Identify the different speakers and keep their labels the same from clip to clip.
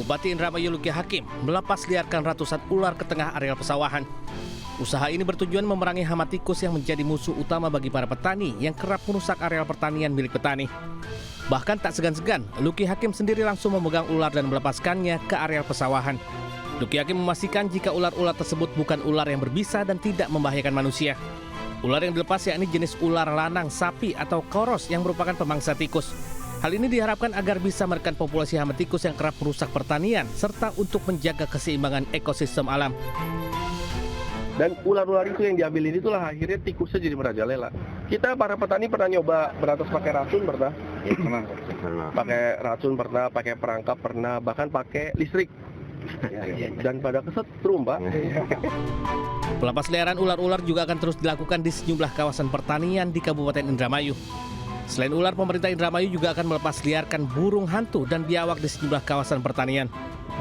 Speaker 1: Bupati Indramayu Luki Hakim melepas liarkan ratusan ular ke tengah areal pesawahan. Usaha ini bertujuan memerangi hama tikus yang menjadi musuh utama bagi para petani yang kerap merusak areal pertanian milik petani. Bahkan tak segan-segan, Luki Hakim sendiri langsung memegang ular dan melepaskannya ke areal pesawahan. Luki Hakim memastikan jika ular-ular tersebut bukan ular yang berbisa dan tidak membahayakan manusia. Ular yang dilepas yakni jenis ular lanang, sapi atau koros yang merupakan pemangsa tikus. Hal ini diharapkan agar bisa menekan populasi hama tikus yang kerap merusak pertanian serta untuk menjaga keseimbangan ekosistem alam.
Speaker 2: Dan ular-ular itu yang diambil ini itulah akhirnya tikusnya jadi merajalela. Kita para petani pernah nyoba beratas pakai racun pernah? Ya, pernah. Pakai racun pernah, pakai perangkap pernah, bahkan pakai listrik. Dan pada kesetrum, Pak.
Speaker 1: Pelepasliaran ular-ular juga akan terus dilakukan di sejumlah kawasan pertanian di Kabupaten Indramayu. Selain ular, pemerintah Indramayu juga akan melepas liarkan burung hantu dan biawak di sejumlah kawasan pertanian.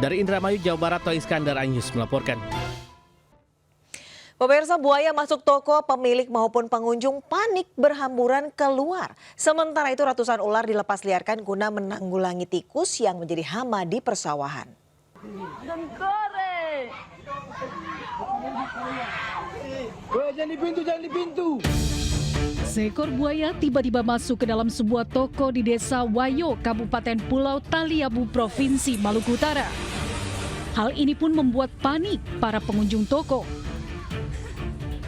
Speaker 1: Dari Indramayu, Jawa Barat, Toy Iskandar, iNews melaporkan.
Speaker 3: Pemirsa, buaya masuk toko, pemilik maupun pengunjung panik berhamburan keluar. Sementara itu ratusan ular dilepas liarkan guna menanggulangi tikus yang menjadi hama di persawahan.
Speaker 4: Jangan di pintu.
Speaker 5: Seekor buaya tiba-tiba masuk ke dalam sebuah toko di Desa Wayo, Kabupaten Pulau Taliabu, Provinsi Maluku Utara. Hal ini pun membuat panik para pengunjung toko.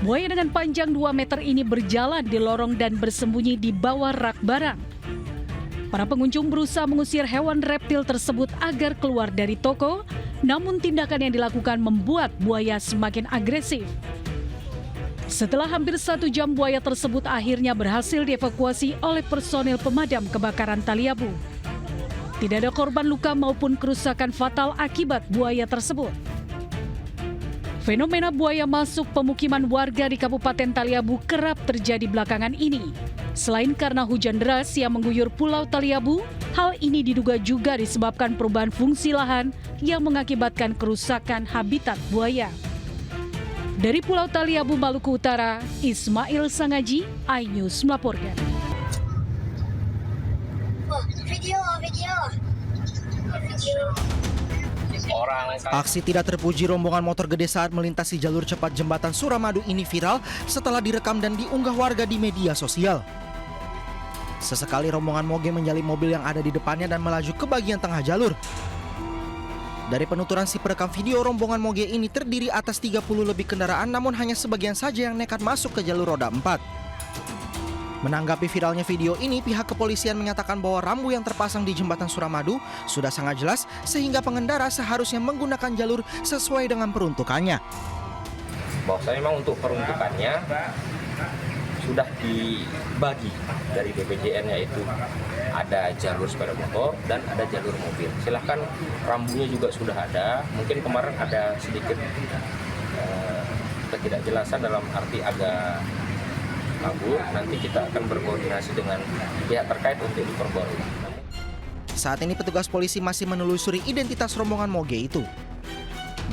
Speaker 5: Buaya dengan panjang 2 meter ini berjalan di lorong dan bersembunyi di bawah rak barang. Para pengunjung berusaha mengusir hewan reptil tersebut agar keluar dari toko, namun tindakan yang dilakukan membuat buaya semakin agresif. Setelah hampir 1 jam, buaya tersebut akhirnya berhasil dievakuasi oleh personil pemadam kebakaran Taliabu. Tidak ada korban luka maupun kerusakan fatal akibat buaya tersebut. Fenomena buaya masuk pemukiman warga di Kabupaten Taliabu kerap terjadi belakangan ini. Selain karena hujan deras yang mengguyur Pulau Taliabu, hal ini diduga juga disebabkan perubahan fungsi lahan yang mengakibatkan kerusakan habitat buaya. Dari Pulau Taliabu, Maluku Utara, Ismail Sangaji, iNews melaporkan.
Speaker 6: Video.
Speaker 7: Aksi tidak terpuji rombongan motor gede saat melintasi jalur cepat jembatan Suramadu ini viral setelah direkam dan diunggah warga di media sosial. Sesekali rombongan moge menyalip mobil yang ada di depannya dan melaju ke bagian tengah jalur. Dari penuturan si perekam video, rombongan moge ini terdiri atas 30 lebih kendaraan, namun hanya sebagian saja yang nekat masuk ke jalur roda 4. Menanggapi viralnya video ini, pihak kepolisian menyatakan bahwa rambu yang terpasang di jembatan Suramadu sudah sangat jelas sehingga pengendara seharusnya menggunakan jalur sesuai dengan peruntukannya.
Speaker 8: Bahwasanya memang untuk peruntukannya sudah dibagi dari BPJN, yaitu ada jalur sepeda motor dan ada jalur mobil. Silahkan, rambunya juga sudah ada. Mungkin kemarin ada sedikit ketidakjelasan dalam arti agak kabur. Nanti kita akan berkoordinasi dengan pihak terkait untuk diperbarui.
Speaker 7: Saat ini petugas polisi masih menelusuri identitas rombongan moge itu.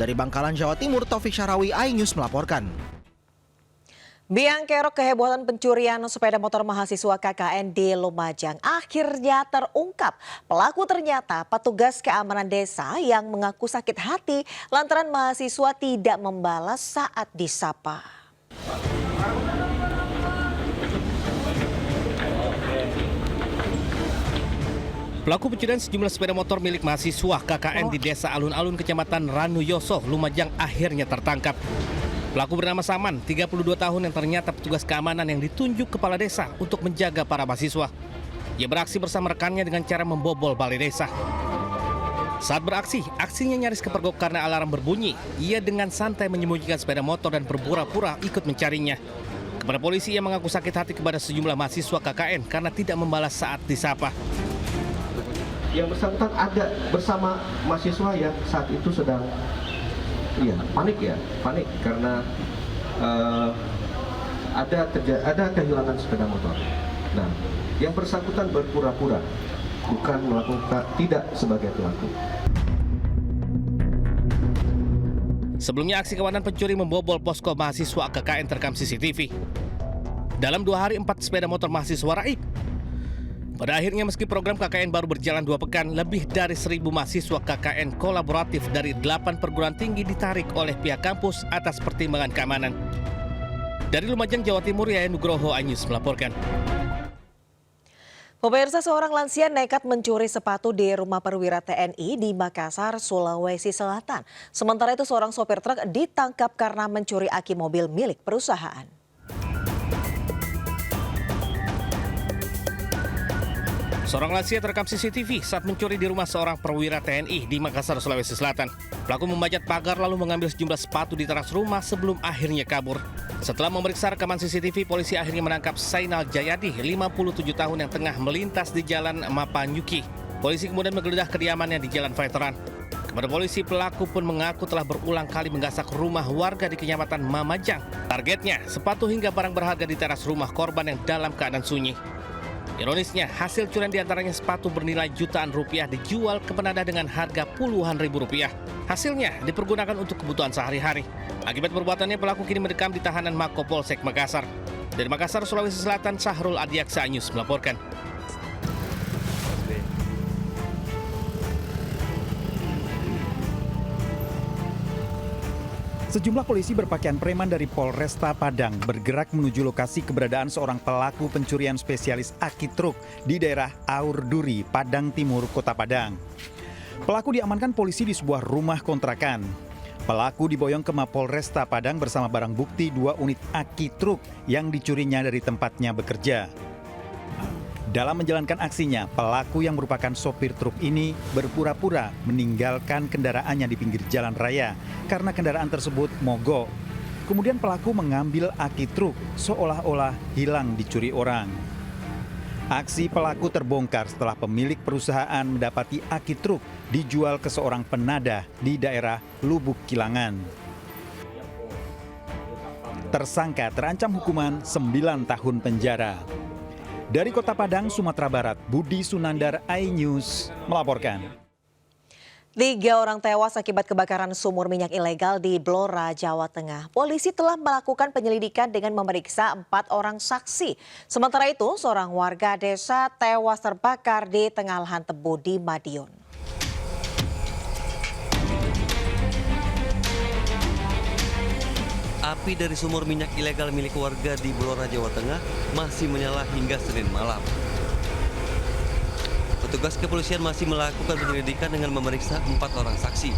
Speaker 7: Dari Bangkalan, Jawa Timur, Taufik Syarawi, iNews melaporkan.
Speaker 3: Biang kerok kehebohan pencurian sepeda motor mahasiswa KKN di Lumajang akhirnya terungkap. Pelaku ternyata petugas keamanan desa yang mengaku sakit hati lantaran mahasiswa tidak membalas saat disapa.
Speaker 1: Pelaku pencurian sejumlah sepeda motor milik mahasiswa KKN di Desa Alun-Alun, Kecamatan Ranuyoso, Lumajang akhirnya tertangkap. Pelaku bernama Saman, 32 tahun yang ternyata petugas keamanan yang ditunjuk kepala desa untuk menjaga para mahasiswa. Ia beraksi bersama rekannya dengan cara membobol balai desa. Saat beraksi, aksinya nyaris kepergok karena alarm berbunyi. Ia dengan santai menyembunyikan sepeda motor dan berpura-pura ikut mencarinya. Kepada polisi, ia mengaku sakit hati kepada sejumlah mahasiswa KKN karena tidak membalas saat disapa.
Speaker 2: Yang bersangkutan ada bersama mahasiswa yang saat itu sedang panik karena ada kehilangan sepeda motor. Nah, yang bersangkutan berpura-pura bukan melakukan, tidak sebagai pelaku.
Speaker 1: Sebelumnya aksi kawanan pencuri membobol posko mahasiswa KKN terekam CCTV. Dalam 2 hari 4 sepeda motor mahasiswa raib. Pada akhirnya meski program KKN baru berjalan 2 pekan, lebih dari 1.000 mahasiswa KKN kolaboratif dari 8 perguruan tinggi ditarik oleh pihak kampus atas pertimbangan keamanan. Dari Lumajang, Jawa Timur, Yayan Nugroho, iNews melaporkan.
Speaker 3: Pemirsa, seorang lansia nekat mencuri sepatu di rumah perwira TNI di Makassar, Sulawesi Selatan. Sementara itu seorang sopir truk ditangkap karena mencuri aki mobil milik perusahaan.
Speaker 1: Seorang lansia terekam CCTV saat mencuri di rumah seorang perwira TNI di Makassar, Sulawesi Selatan. Pelaku membajak pagar lalu mengambil sejumlah sepatu di teras rumah sebelum akhirnya kabur. Setelah memeriksa rekaman CCTV, polisi akhirnya menangkap Sainal Jayadi, 57 tahun yang tengah melintas di Jalan Mapanyuki. Polisi kemudian menggeledah kediamannya di Jalan Veteran. Kepada polisi, pelaku pun mengaku telah berulang kali menggasak rumah warga di Kecamatan Mamajang. Targetnya, sepatu hingga barang berharga di teras rumah korban yang dalam keadaan sunyi. Ironisnya, hasil curian diantaranya sepatu bernilai jutaan rupiah dijual ke penadah dengan harga puluhan ribu rupiah. Hasilnya dipergunakan untuk kebutuhan sehari-hari. Akibat perbuatannya, pelaku kini mendekam di tahanan Mako Polsek Makassar. Dari Makassar, Sulawesi Selatan, Sahrul Adiaksa, iNews melaporkan.
Speaker 6: Sejumlah polisi berpakaian preman dari Polresta Padang bergerak menuju lokasi keberadaan seorang pelaku pencurian spesialis aki truk di daerah Aur Duri, Padang Timur, Kota Padang. Pelaku diamankan polisi di sebuah rumah kontrakan. Pelaku diboyong ke Mapolresta Padang bersama barang bukti 2 unit aki truk yang dicurinya dari tempatnya bekerja. Dalam menjalankan aksinya, pelaku yang merupakan sopir truk ini berpura-pura meninggalkan kendaraannya di pinggir jalan raya karena kendaraan tersebut mogok. Kemudian pelaku mengambil aki truk seolah-olah hilang dicuri orang. Aksi pelaku terbongkar setelah pemilik perusahaan mendapati aki truk dijual ke seorang penadah di daerah Lubuk Kilangan. Tersangka terancam hukuman 9 tahun penjara. Dari Kota Padang, Sumatera Barat, Budi Sunandar, iNews melaporkan.
Speaker 3: 3 orang tewas akibat kebakaran sumur minyak ilegal di Blora, Jawa Tengah. Polisi telah melakukan penyelidikan dengan memeriksa 4 orang saksi. Sementara itu, seorang warga desa tewas terbakar di tengah lahan tebu di Madiun.
Speaker 9: Api dari sumur minyak ilegal milik warga di Blora, Jawa Tengah masih menyala hingga Senin malam. Petugas kepolisian masih melakukan penyelidikan dengan memeriksa 4 orang saksi.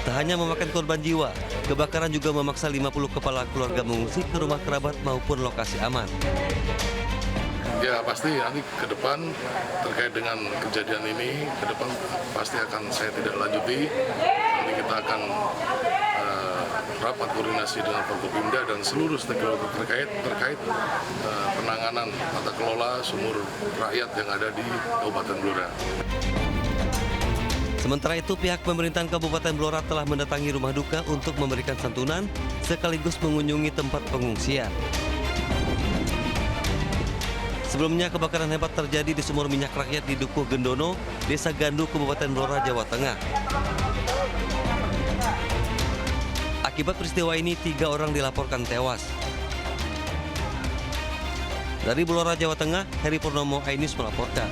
Speaker 9: Tak hanya memakan korban jiwa, kebakaran juga memaksa 50 kepala keluarga mengungsi ke rumah kerabat maupun lokasi aman.
Speaker 10: Ya pasti nanti ke depan terkait dengan kejadian ini, ke depan pasti akan saya tidak lanjuti. Nanti kita akan rapat koordinasi dengan Forkopimda dan seluruh stakeholder terkait penanganan tata kelola sumur rakyat yang ada di Kabupaten Blora.
Speaker 9: Sementara itu, pihak pemerintahan Kabupaten Blora telah mendatangi rumah duka untuk memberikan santunan sekaligus mengunjungi tempat pengungsian. Sebelumnya, kebakaran hebat terjadi di sumur minyak rakyat di Dukuh Gendono, Desa Gandu, Kabupaten Blora, Jawa Tengah. Akibat peristiwa ini, 3 orang dilaporkan tewas. Dari Blora, Jawa Tengah, Heri Purnomo, iNews melaporkan.